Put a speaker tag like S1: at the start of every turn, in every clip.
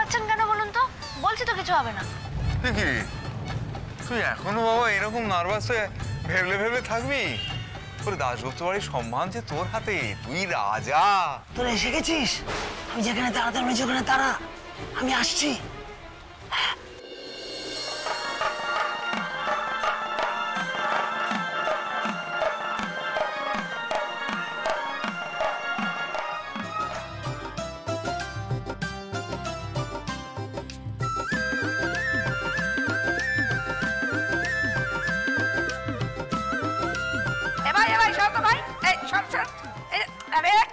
S1: পাচ্ছেন কেন বলুন তো? বলছি তো কিছু হবে না।
S2: কি তুই এখনো বাবা এরকম নার্ভাস হয়ে ভেবলে ভেবলে থাকবি? তোর দাসগুপ্ত বাড়ির সম্মান যে তোর হাতে, তুই রাজা।
S3: তোরা এসে গেছিস? আমি যেখানে তাড়াতাড়ি আমি যেখানে তারা, আমি আসছি।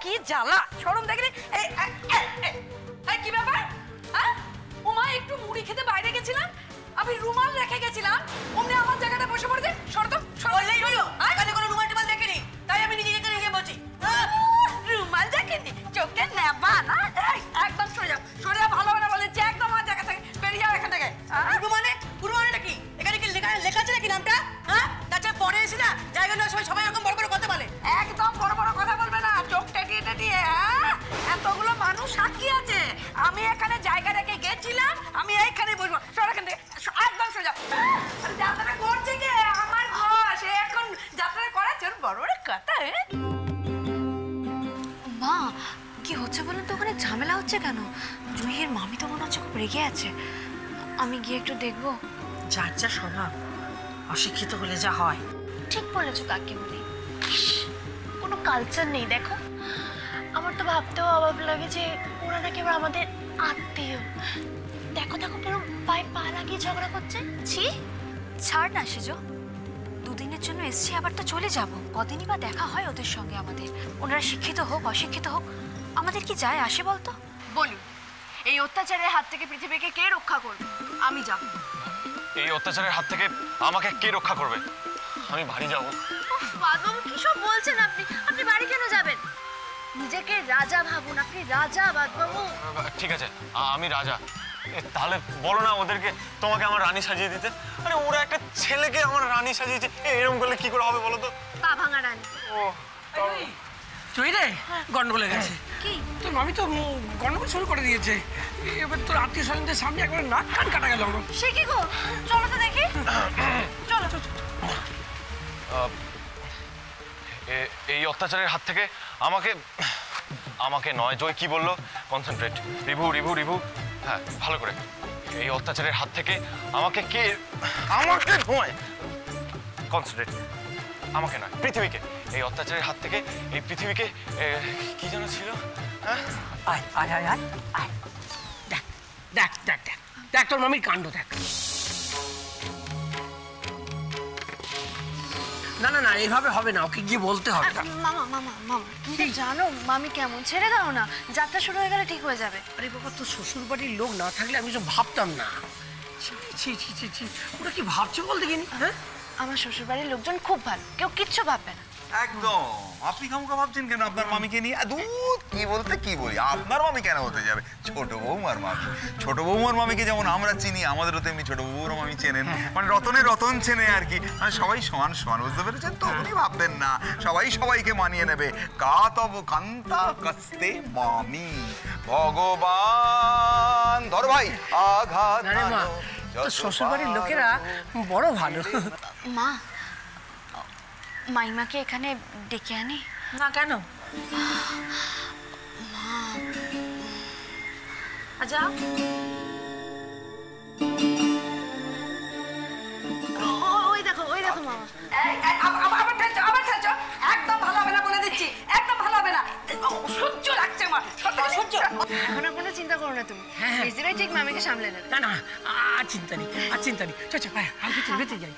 S4: কি জ্বালা শরম দেখলি। কি ব্যাপার? উমা একটু মুড়ি খেতে বাইরে গেছিলাম, আমি রুমাল রেখে গেছিলাম, অমনি আমার জায়গাটা বসে পড়েছে। শরত বললেই হলো, এখানে কোনো রুমাল টুমাল দেখিনি, তাই আমি নিজেকে রেখে বলছি। রুমাল দেখেনি? চোখে নেবা না। একদম সরে যাও, সরে যাও, ভালো না বলেছি, একদম আমার জায়গা থেকে বেরিয়ে যাও এখান থেকে। পুরো কি এখানে কি লেখা আছে নাকি নামটা? তাছাড়া পরে এসে না জায়গা নেওয়ার সময় সবাই এরকম বড় বড় কথা বলে। একদম বড় বড় কথা বলবে না, চোখ টেটিয়ে টেটিয়ে। এতগুলো মানুষ সাক্ষী আছে, আমি এখানে জায়গা রেখে গেছিলাম, আমি এইখানে বসবো। সর এখান থেকে, একদম সরে যাও। যাত্রা করছে কে? আমার ঘর, সে এখন যাত্রা করাচ্ছে, ওর বড় বড় কথা।
S1: মা কি হচ্ছে বলুন তো? ওখানে ঝামেলা হচ্ছে কেন? জুহির মামি তো মনে হচ্ছে খুব রেগে আছে। আমি গিয়ে একটু দেখবো।
S3: যার যা স্বভাব, অশিক্ষিত হলে যা হয়।
S1: ঠিক বলেছো কাকিমুনি, কোনো কালচার নেই। দেখো, আমার তো ভাবতেও অভাব লাগে যে ওরা নাকি এবার আমাদের আত্মীয়। দেখো দেখো, পুরো পায়ে পা লাগিয়ে ঝগড়া করছে। ছি, ছাড় না সেজো, দুদিনের জন্য এসছি, আবার তো চলে যাব। কদিনই বা দেখা হয় ওদের সঙ্গে আমাদের? ওনারা শিক্ষিত হোক অশিক্ষিত হোক, আমাদের কি যায় আসে বলতো? বলুন, এই অত্যাচারের হাত থেকে পৃথিবীকে কে রক্ষা করবে? আমি যাব।
S5: এই অত্যাচারের হাত থেকে আমাকে কে রক্ষা করবে? আমি বাড়ি যাব।
S1: বাদবাবু কি সব বলছেন আপনি? আপনি বাড়ি কেন যাবেন? নিজেকে রাজা ভাবুন, আপনি রাজা বাদবাবু।
S5: ঠিক আছে, আমি রাজা। তাহলে বলো না ওদেরকে তোমাকে আমার রানী সাজিয়ে দিতে। আরে ওরা একটা ছেলেকে আমার রানী সাজিয়েছে, এরকম করলে কি করে হবে বলো তো?
S1: পা ভাঙা রানী।
S5: ও
S3: তুই রে গন্ডগোল হয়ে গেছে।
S1: কি?
S3: তোর মামি তো গন্ডগোল শুরু করে দিয়েছে। এবার তোর আত্মীয় স্বজনদের সামনে একবার নাক কান কাটা গেল।
S1: সে কি গো? চলো তো দেখি। চলো চলো।
S5: এই অত্যাচারের হাত থেকে আমাকে আমাকে নয়, জয় কি বললো? Concentrate, review review review. হ্যাঁ, ভালো করে। এই অত্যাচারের হাত থেকে আমাকে কে, আমাকে নয়, কনসেন্ট্রেট, আমাকে নয়, পৃথিবীকে। এই অত্যাচারের হাত থেকে এই পৃথিবীকে, কি যেন ছিল? হ্যাঁ,
S3: আয় আয় আয় আয় আয়, দেখ দেখ দেখ দেখ দেখ তোর মামির কাণ্ড দেখ। না না না, এইভাবে হবে না, ওকে গিয়ে বলতে হবে।
S1: মামা মামা মামা, তুমি তো জানো মামি কেমন, ছেড়ে দাও না, যাত্রা শুরু হয়ে গেলে ঠিক হয়ে যাবে।
S3: আরে বাবা, তোর শ্বশুর বাড়ির লোক না থাকলে আমি তো ভাবতাম না। ছি ছি ছি ছি, ওরা কি ভাবছে বল দেখিনি? হ্যাঁ,
S1: আমার শ্বশুর বাড়ির লোকজন খুব ভালো, কেউ কিচ্ছু ভাববে না।
S2: একদম। আপনি খামোখা ভাবছেন কেন আপনার মামিকে নিয়ে? দুধ কি বলতে কি বলি, আপনার মামি কেন হতে যাবে? ছোট বৌমার মামি। ছোট বৌমার মামিকে যেমন আমরা চিনি, আমাদেরও তেমনি ছোট বৌমার মামি চেনেন। মানে রতনে রতন চেনে আর কি। মানে সবাই সমান সমান, বুঝতে পেরেছেন তো? উনি ভাববেন না, সবাই সবাইকে মানিয়ে নেবে। কা তব কান্তা কাস্তে মামি ভগবান। ধর ভাই, আঘাত।
S3: তোর শ্বশুর বাড়ির লোকেরা বড় ভালো।
S1: মা, মাইমাকে এখানে ডেকে আনি
S4: না? কেন? আচ্ছা,
S1: ওই দেখো মামা।
S4: আবার খেলছো, একদম ভালো হবে না বলে দিচ্ছি, একদম ভালো হবে না। সহ্য লাগছে আমার, সহ্য।
S1: এখন কোনো চিন্তা করো না তুমি, নিজেরাই ঠিক মামিকে সামলে নেবে।
S3: না না, আর চিন্তা নেই, আর চিন্তা নেই। চল চল, ভেতরে যাই।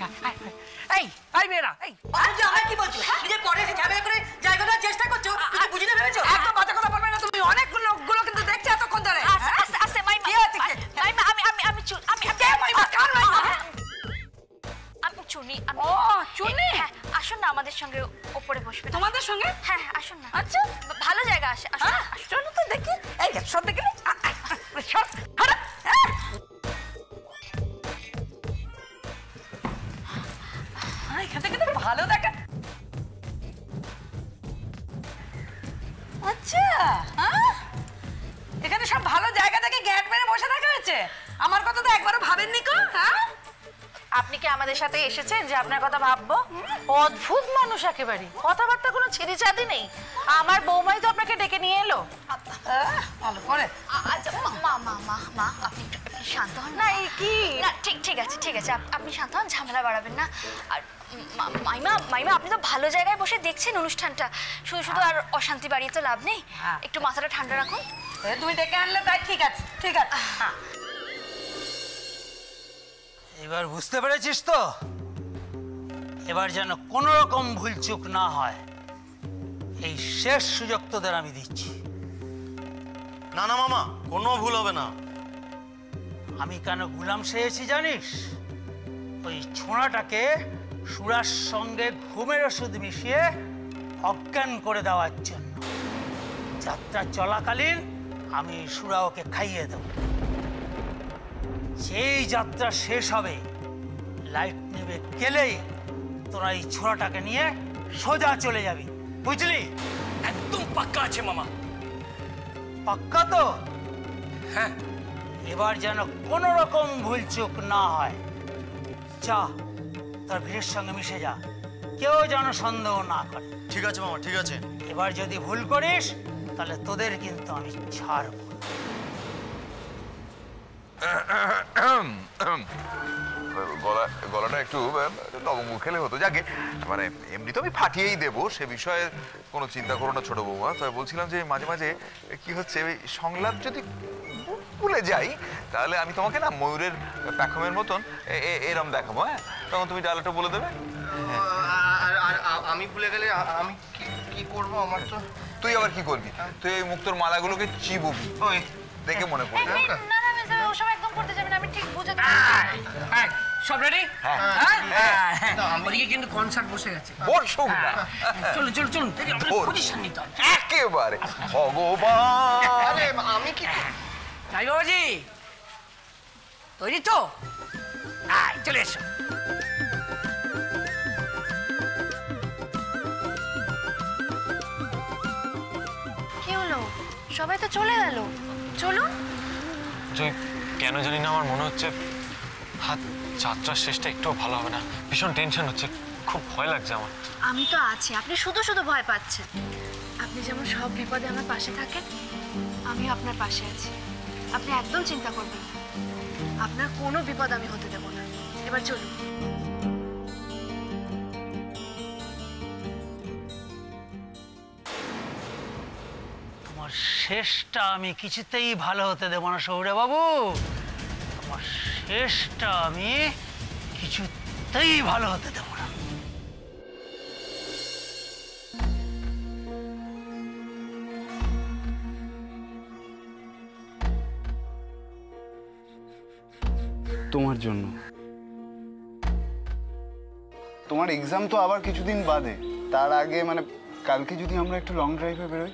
S3: এই এই মেয়েরা, এই
S4: আমার কি বলছো? নিজে পরে ঝামেলা করে জায়গা নেওয়ার চেষ্টা করছো, তুমি বুঝি না ভেবেছো? একদম বাজে কথা বলবে না তুমি। অনেক লোকগুলো কিন্তু দেখছে এতক্ষণ ধরে।
S1: আস্তে মাইমা, মাইমা আমি চুনি।
S4: ও চুনি,
S1: হ্যাঁ, আসুন না আমাদের সঙ্গে ওপরে বসবে।
S4: তোমাদের সঙ্গে?
S1: হ্যাঁ আসুন না।
S4: আচ্ছা,
S1: ভালো জায়গা আসে।
S4: চলো তো দেখি। এই সব দেখি এখানে কিন্তু ভালো দেখা। আচ্ছা, এখানে সব ভালো জায়গা থেকে গ্যাট মেরে বসে থাকে। আমার কথা তো একবারও ভাবেননি কো? হ্যাঁ,
S6: আপনি কি আমাদের সাথে এসেছেন যে আপনার কথা ভাববো? অদ্ভুত মানুষ একেবারে, কথাবার্তা কোনো ছেড়ে চাঁদি নেই। আমার বৌমাই তো আপনাকে ডেকে নিয়ে এলো।
S4: ভালো করে।
S1: আচ্ছা মা মা মা মা আপনি একটু শান্ত হন
S6: না, এই কি?
S1: না ঠিক আছে আপনি শান্ত হন, ঝামেলা বাড়াবেন না। আর মাইমা আপনি তো ভালো জায়গায় বসে দেখছেন অনুষ্ঠানটা, শুধু শুধু আর অশান্তি বাড়িয়ে তো লাভ নেই। একটু মাথাটা ঠান্ডা রাখুন।
S4: তুমি ডেকে আনলে তাই, ঠিক আছে ঠিক আছে।
S7: এবার বুঝতে পেরেছিস তো? এবার যেন কোনো রকম ভুলচুক না হয়, এই শেষ সুযোগ তোদের আমি দিচ্ছি।
S8: না না মামা, কোনো ভুল হবে না।
S7: আমি কেন গুলাম সেয়েছি জানিস? ওই ছোঁড়াটাকে সুরার সঙ্গে ঘুমের ওষুধ মিশিয়ে অজ্ঞান করে দেওয়ার জন্য। যাত্রা চলাকালীন আমি সুরা ওকে খাইয়ে দেব। যেই যাত্রা শেষ হবে, লাইট নেবে গেলেই তোরা এই ছোঁড়াটাকে নিয়ে সোজা চলে যাবি, বুঝলি?
S3: একদম পাক্কা আছে মামা।
S7: পাক্কা তো?
S3: হ্যাঁ।
S7: এবার যেন কোনো রকম ভুলচুক না হয়। যা, তার ভিড়ের সঙ্গে মিশে যা, কেউ যেন সন্দেহ না করে।
S8: ঠিক আছে মামা, ঠিক আছে।
S7: এবার যদি ভুল করিস তাহলে তোদের কিন্তু আমি ছাড়ব।
S2: গলাটা একটু লবঙ্গ খেলে হতো, যাকে মানে এমনি তো আমি ফাটিয়েই দেবো, সে বিষয়ে কোনো চিন্তা করো না ছোট বৌমা। তবে বলছিলাম যে মাঝে মাঝে কি হচ্ছে, ওই সংলাপ যদি ভুলে যাই তাহলে আমি তোমাকে না ময়ূরের প্যাখমের মতন এরম দেখাবো। হ্যাঁ, তখন তুমি ডায়লগটা বলে দেবে।
S8: আর আমি ভুলে গেলে আমি কি করব? আমার তো
S2: তুই আবার কি করবি? তুই এই মুক্তোর মালাগুলোকে চিবুবি, ওই দেখে মনে পড়বে।
S6: না না মিস, ওসব একদম করতে যাবেন, আমি ঠিক বুঝাতে
S3: সব রেডি?
S2: হ্যাঁ।
S3: ওদিকে কিন্তু কনসার্ট বসে গেছে।
S2: বসুক না,
S3: চলুন চলুন চলুন, পজিশন নিতে হবে।
S2: একেবারে ভগবান।
S8: আরে আমি কি
S3: তাই বাবাজি, তৈরি তো? চলে এসো।
S1: কি হলো? সবাই তো চলে গেল, চলুন।
S5: জয়, কেন জানি না আমার মনে হচ্ছে হাত যাত্রার শেষটা একটু ভালো হবে না। ভীষণ টেনশন হচ্ছে, খুব ভয় লাগছে আমার।
S1: আমি তো আছি, আপনি শুধু শুধু ভয় পাচ্ছেন। আপনি যেমন সব বিপদে আমার পাশে থাকেন, আমিও আপনার পাশে আছি। আপনি একদম চিন্তা করবেন না, আপনার কোনো বিপদ আমি হতে দেব না। এবার চলুন।
S7: তোমার শেষটা আমি কিছুতেই ভালো হতে দেব না সৌরে বাবু। তোমার শেষটা আমি কিছুতেই ভালো হতে দেব না।
S9: তোমার জন্য। তোমার এক্সাম তো আবার কিছুদিন বাদে, তার আগে মানে কালকে যদি আমরা একটু লং ড্রাইভে বেরোই।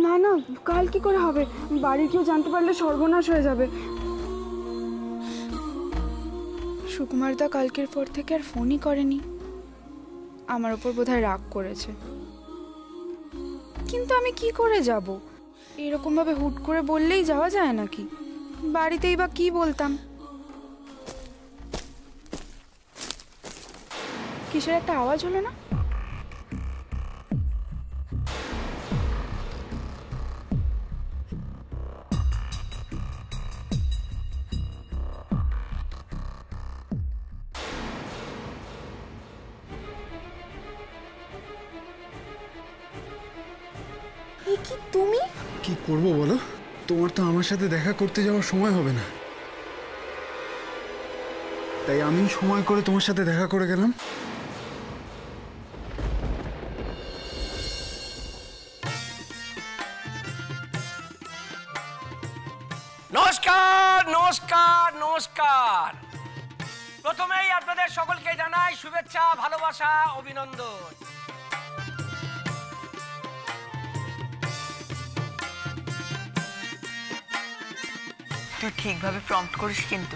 S10: না না, কাল কি করে হবে? বাড়ির কেউ জানতে পারলে সর্বনাশ হয়ে যাবে। সুকুমারদা কালকের পর থেকে আর ফোনই করেনি, আমার ওপর বোধহয় রাগ করেছে। কিন্তু আমি কি করে যাব? এরকম ভাবে হুট করে বললেই যাওয়া যায় নাকি? বাড়িতেই বা কি বলতাম? কিসের একটা আওয়াজ হলো না? কি তুমি?
S9: কি করব বলো? তোমার তো আমার সাথে দেখা করতে যাওয়ার সময় হবে না, তাই আমি সময় করে তোমার সাথে দেখা করে গেলাম।
S3: নমস্কার নমস্কার নমস্কার। প্রথমেই আপনাদের সকলকে জানাই শুভেচ্ছা, ভালোবাসা, অভিনন্দন।
S4: তুই ঠিকভাবে প্রম্পট করিস কিন্তু।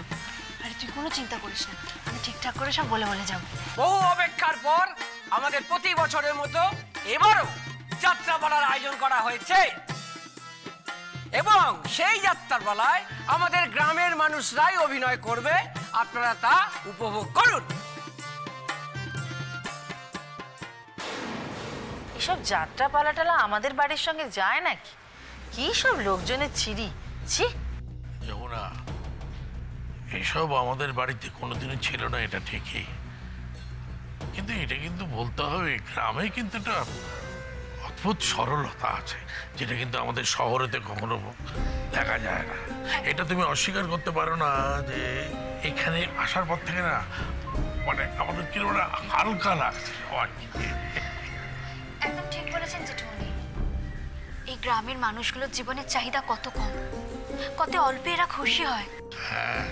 S1: আরে তুই কোনো চিন্তা করিস না, আমি ঠিকঠাক করে সব বলে বলে যাব।
S3: বহু অপেক্ষার পর আমাদের প্রতি বছরের মতো এবারও যাত্রাপালার আয়োজন করা হয়েছে। এবং সেই যাত্রার বেলায় আমাদের গ্রামের মানুষরাই অভিনয় করবে, আপনারা তা উপভোগ করুন।
S6: এসব যাত্রা পালাটালা আমাদের বাড়ির সঙ্গে যায় নাকি? কি সব লোকজনের ছিরি, ছি।
S11: যমুনা, এসব আমাদের বাড়িতে কোনোদিনই ছিল না, এটা ঠিকই, কিন্তু এটা কিন্তু বলতে হবে গ্রামে কিন্তু একটা অদ্ভুত সরলতা আছে, যেটা কিন্তু আমাদের শহরেতে কখনো দেখা যায় না। এটা তুমি অস্বীকার করতে পারো না যে এখানে আসার পর থেকে না মানে আমাদের কিরকম হালকা লাগছে।
S1: একদম ঠিক বলেছেন জেঠুমনি। এই গ্রামের মানুষগুলোর জীবনের চাহিদা কত কম, কত অল্পে এরা খুশি হয়।
S11: হ্যাঁ,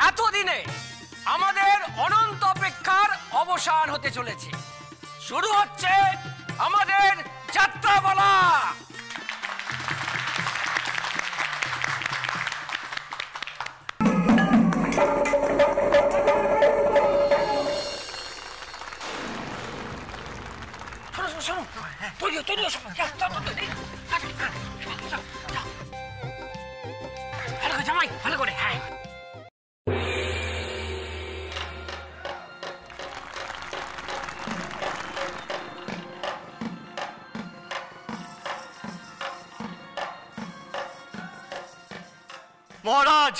S3: এতদিনে আমাদের অনন্ত অপেক্ষার অবসান হতে চলেছে। শুরু হচ্ছে আমাদের যাত্রাপালা। জামাই ভালো করে, হ্যাঁ।
S8: মহারাজ,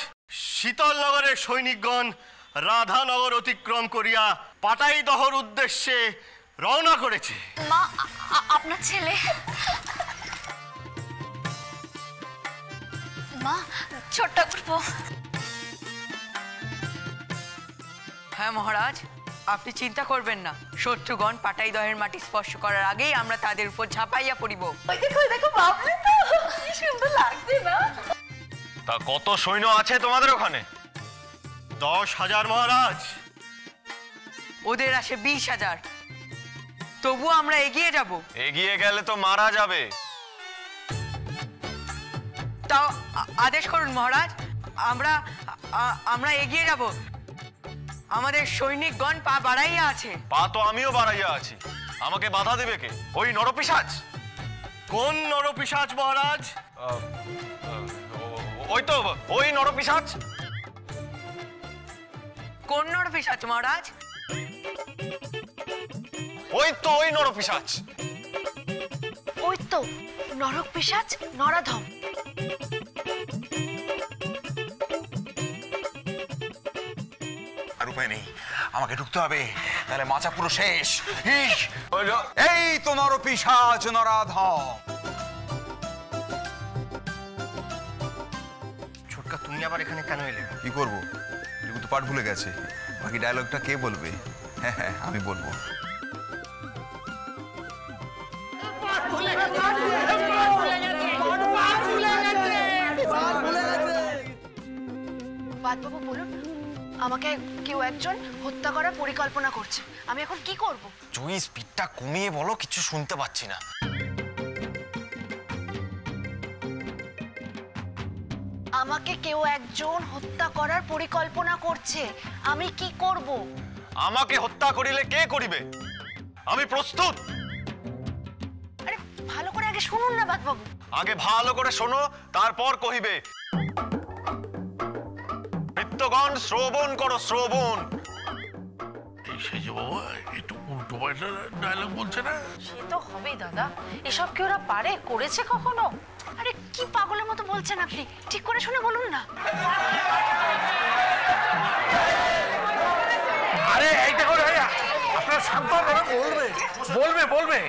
S8: শীতলনগরের সৈনিকগণ রাধানগর অতিক্রম করিয়া পাটাইদহর উদ্দেশ্যে রওনা করেছে।
S1: মা, আপনার ছেলে? মা, ছোট্ট ঠাকুরপো।
S12: হ্যাঁ মহারাজ, আপনি চিন্তা করবেন না। শত্রুগণ পাটাইদহের মাটি স্পর্শ করার আগেই আমরা তাদের উপর ঝাঁপাইয়া পড়িব।
S1: দেখো বাবলি তো কি সুন্দর লাগছে না?
S5: তা কত সৈন্য আছে তোমাদের ওখানে?
S8: 10,000 মহারাজ।
S12: ওদের আসে 20,000। তবু আমরা এগিয়ে যাব।
S5: এগিয়ে গেলে তো মারা যাবে।
S12: তাও আদেশ করুন মহারাজ, আমরা এগিয়ে যাব। আমাদের সৈনিকগণ পা বাড়াইয়া আছে।
S5: পা তো আমিও বাড়াইয়া আছি, আমাকে বাধা দেবে কে? ওই নরপিশাচ?
S8: কোন নরপিশাচ মহারাজ?
S5: ওই নরপিশাচ।
S12: কোন নরপিশাচ মহারাজ?
S5: ওই নরপিশাচ।
S1: ওই তো নরক পিশাচ নরাধম।
S2: আর উপায় নেই, আমাকে ঢুকতে হবে, তাহলে মাচা পুরো শেষ। এই তো নরপিশাচ নরাধম।
S8: ছোটকা, তুমি আবার এখানে কেন এলে?
S2: কি করবো, তো পাঠ ভুলে গেছে। বাকি ডায়লগটা কে বলবে? হ্যাঁ হ্যাঁ, আমি বলবো।
S1: বাদবাবু বলুন, আমাকে কেউ একজন হত্যা করার পরিকল্পনা করছে, আমি এখন কি করব?
S5: জুই, স্পিডটা কমিয়ে বলো, কিছু শুনতে পাচ্ছি না।
S1: আমাকে কেউ একজন হত্যা করার পরিকল্পনা করছে, আমি কি করব?
S5: আমাকে হত্যা করিলে কে করিবে? আমি প্রস্তুত।
S1: আরে ভালো করে আগে শুনুন না বাদবাবু।
S5: আগে ভালো করে শোনো, তারপর কহিবে। বৃত্তগণ শ্রবণ করো, শ্রবণ।
S11: এই সেজে বাবা একটু উল্টো পাল্টা ডায়লগ বলছে না?
S6: সে তো হবেই দাদা, এসব কি ওরা পারে, করেছে কখনো?
S1: আরে কি পাগলের মতো বলছেন আপনি, ঠিক করে শুনে বলুন না।
S11: আরে এই দেখো, আপনার শান্ত বলবে।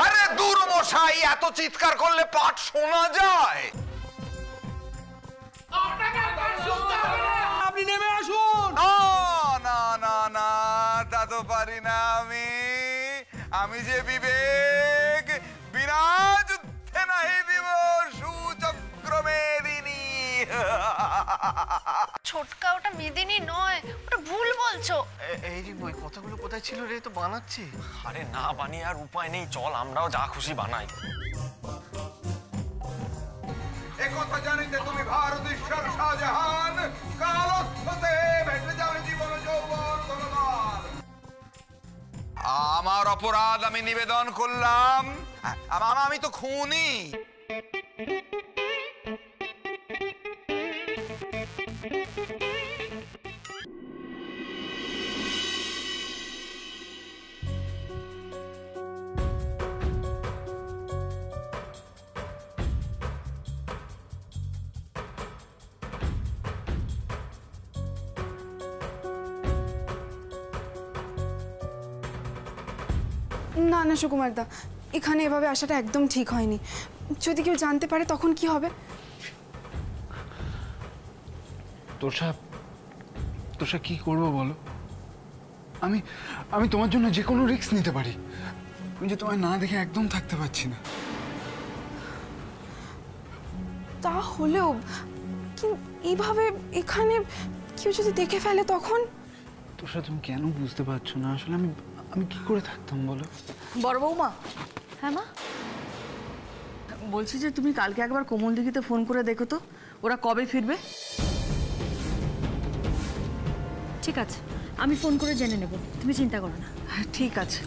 S2: আরে দূর মশাই, এত চিৎকার করলে পাঠ শোনা যায়।
S3: আপনি নেমে আসুন।
S2: না না না, তা তো পারি না আমি যে বিবেক বিনা যুদ্ধে নাহি দিব সুচক্রমেদিনী।
S1: ছোটকা, ওটা মেদিনী নয়, ওটা ভুল বলছো।
S8: এই রে ওই কথাগুলো কোথায় ছিল রে? তো বানাচ্ছি।
S5: আরে না বানিয়ে আর উপায় নেই, চল আমরাও যা খুশি বানাই।
S2: একথা জানি যে তুমি ভারতেশ্বর শাহজাহান, কালস্থতে ভেসে যাবে জীবন যৌবন ধনবান। আমার অপরাধ আমি নিবেদন করলাম, আমি তো খুনি।
S10: না না সুকুমারদা, এখানে এভাবে আসাটা একদম ঠিক হয়নি। যদি কেউ জানতে পারে তখন কি হবে?
S9: তোষা কি করবো বলো? আমি তোমার জন্য যে কোনো রিস্ক নিতে পারি, আমি যে তোমায় না দেখে একদম থাকতে পারছি না।
S10: তা হলেও এইভাবে এখানে কেউ যদি দেখে ফেলে তখন?
S9: তোষা তুমি কেন বুঝতে পারছো না? আসলে আমি কি করে থাকতাম বলো?
S12: বড় বৌমা,
S6: হ্যাঁ মা,
S12: বলছি যে তুমি কালকে একবার কোমল দিঘিতে ফোন করে দেখো তো ওরা কবে ফিরবে।
S6: ঠিক আছে, আমি ফোন করে জেনে নেব, তুমি চিন্তা করো না।
S12: ঠিক আছে।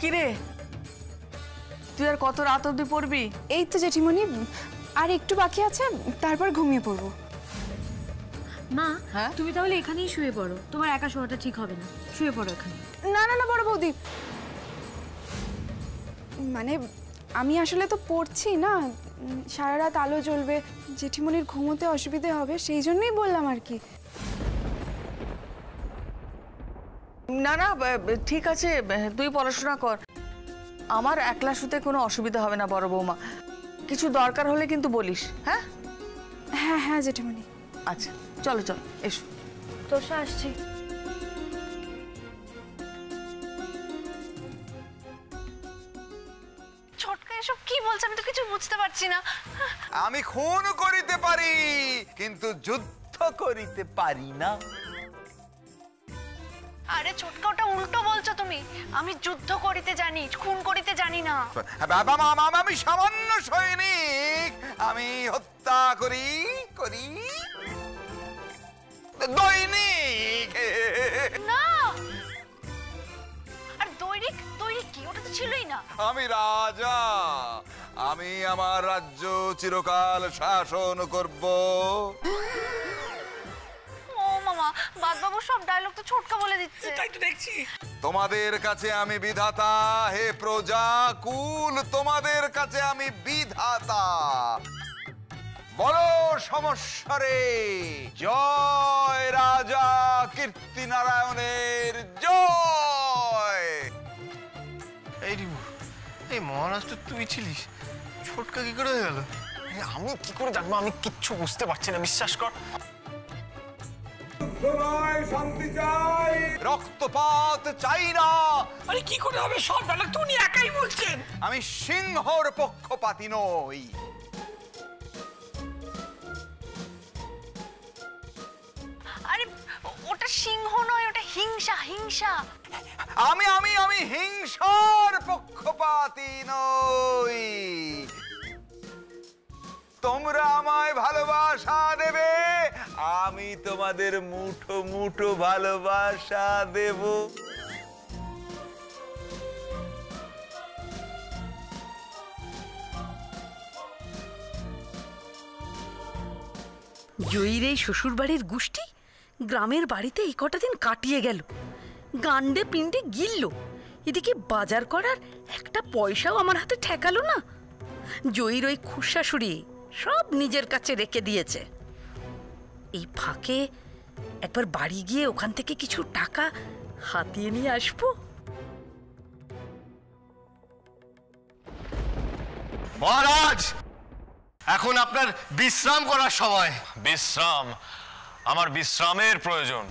S12: কিরে, তুই আর কত রাত অবধি পড়বি?
S10: এই তো জেঠিমণি, আর একটু বাকি আছে, তারপর ঘুমিয়ে পড়বো।
S6: মা, তুমি তাহলে এখানেই শুয়ে পড়ো, তোমার একা শোয়াটা ঠিক হবে না, শুয়ে পড়ো এখানে।
S10: না না না বড় বৌদি, মানে আমি আসলে তো পড়ছি না, সারা রাত আলো জ্বলবে, জেঠিমণির ঘুমোতে অসুবিধে হবে, সেই জন্যই বললাম আর কি।
S12: না না ঠিক আছে, তুই পড়াশোনা কর, আমার একলা শুতে কোনো অসুবিধা হবে না বড় বৌমা। কিছু দরকার হলে কিন্তু বলিস। হ্যাঁ
S10: হ্যাঁ হ্যাঁ জেঠিমণি।
S12: আচ্ছা চলো চলো, এসো।
S6: তোষা আসছি।
S1: ছোটকা এসব কি বলছে? আমি তো কিছু বুঝতে পারছি না।
S2: আমি খুন করিতে পারি, কিন্তু যুদ্ধ করিতে পারি না।
S1: আরে ছোটকা, ওটা উল্টো বলছো তুমি। আমি যুদ্ধ করিতে জানি, খুন করিতে জানি না।
S2: আমি সামান্য সৈনিক, আমি হত্যা করি দৈনিক।
S1: না, আর দৈনিক কি? ওটা তো ছিলই না।
S2: আমি রাজা, আমি আমার রাজ্য চিরকাল শাসন করব।
S1: ও মামা, বাদবাবু সব ডায়লগ তো ছোটকা বলে দিচ্ছে।
S3: তাই তো দেখছি।
S2: তোমাদের কাছে আমি বিধাতা, হে প্রজা কুল, তোমাদের কাছে আমি বিধাতা। বলো সমস্যা রে, জয় রাজা কীর্তি নারায়ণের জয়।
S8: এই রিবু, এই মহারাজ তো তুই ছিলিস, ছোটকা কি করে হয়ে গেল?
S5: আমি কি করে জানবো? আমি কিচ্ছু বুঝতে পারছি না, বিশ্বাস কর।
S2: শান্তি চাই, রক্তপাত চাই না।
S3: আরে কি করে হবে? সব ডায়লগ তো উনি একাই বলছেন।
S2: আমি সিংহর পক্ষপাতী নই।
S1: আরে ওটা সিংহ নয়, ওটা হিংসা।
S2: আমি আমি আমি হিংসার পক্ষপাতী নই। তোমরা আমায় ভালোবাসা দেবে, আমি তোমাদের মুঠো মুঠো ভালোবাসা দেব।
S4: জয়ীর এই শ্বশুরবাড়ির গোষ্ঠী গ্রামের বাড়িতে এই কটা দিন কাটিয়ে গেল, গান্ডে পিণ্ডে গিলল, এদিকে বাজার করার একটা পয়সাও আমার হাতে ঠেকালো না। জয়ীর ওই খুশাশুড়ি সব নিজের কাছে রেখে দিয়েছে। এই ফাঁকে একবার বাড়ি গিয়ে ওখান থেকে কিছু টাকা হাতিয়ে নিয়ে আসবো।
S2: মহারাজ,
S8: এখন আপনার বিশ্রাম করার সময়।
S5: বিশ্রাম? আমার বিশ্রামের প্রয়োজন।